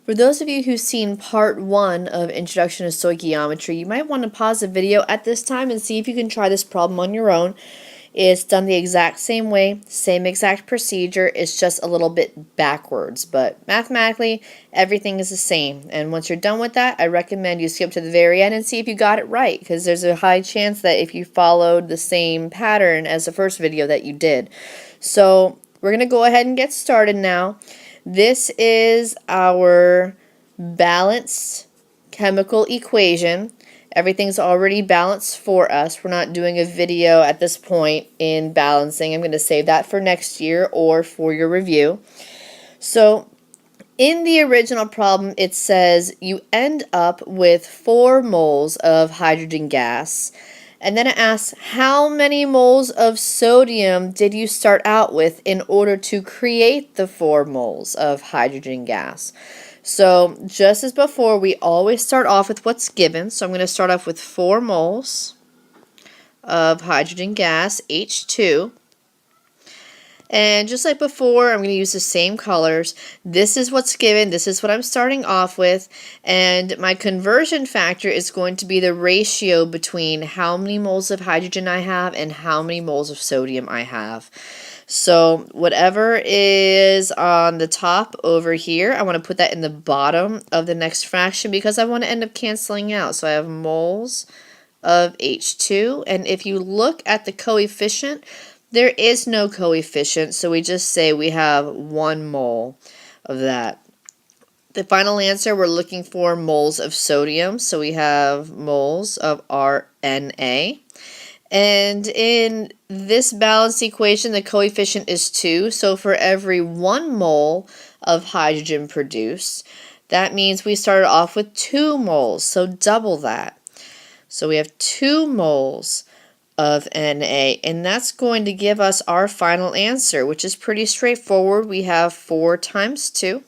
For those of you who've seen part 1 of Introduction to Stoichiometry, you might want to pause the video at this time and see if you can try this problem on your own. It's done the exact same way, same exact procedure, it's just a little bit backwards, but mathematically everything is the same. And once you're done with that, I recommend you skip to the very end and see if you got it right, because there's a high chance that if you followed the same pattern as the first video that you did. So we're going to go ahead and get started now. This is our balanced chemical equation. Everything's already balanced for us. We're not doing a video at this point in balancing. I'm going to save that for next year or for your review. So in the original problem, it says you end up with 4 moles of hydrogen gas. And then it asks, how many moles of sodium did you start out with in order to create the 4 moles of hydrogen gas? So just as before, we always start off with what's given. So I'm going to start off with 4 moles of hydrogen gas, H2. And just like before, I'm going to use the same colors. This is what's given. This is what I'm starting off with. And my conversion factor is going to be the ratio between how many moles of hydrogen I have and how many moles of sodium I have. So whatever is on the top over here, I want to put that in the bottom of the next fraction because I want to end up canceling out. So I have moles of H2. And if you look at the coefficient, there is no coefficient, so we just say we have 1 mole of that. The final answer, we're looking for moles of sodium, so we have moles of RNA. And in this balanced equation, the coefficient is 2, so for every 1 mole of hydrogen produced, that means we started off with 2 moles, so double that. So we have 2 moles of Na, and that's going to give us our final answer, which is pretty straightforward. We have 4 times 2,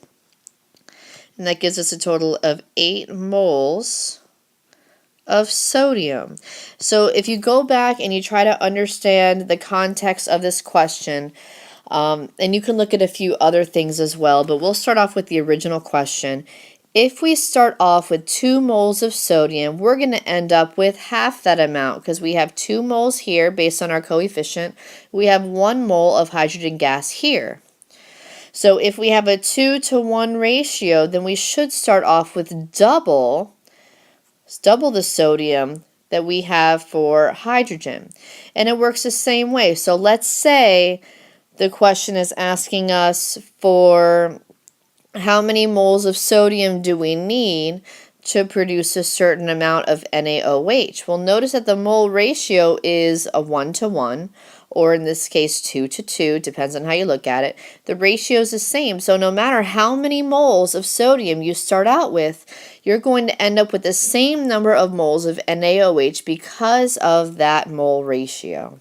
and that gives us a total of 8 moles of sodium. So if you go back and you try to understand the context of this question, and you can look at a few other things as well, but we'll start off with the original question. If we start off with 2 moles of sodium, we're going to end up with half that amount because we have 2 moles here based on our coefficient. We have 1 mole of hydrogen gas here. So if we have a 2 to 1 ratio, then we should start off with double the sodium that we have for hydrogen. And it works the same way. So let's say the question is asking us for how many moles of sodium do we need to produce a certain amount of NaOH? Well, notice that the mole ratio is a 1 to 1, or in this case 2 to 2, depends on how you look at it. The ratio is the same, so no matter how many moles of sodium you start out with, you're going to end up with the same number of moles of NaOH because of that mole ratio.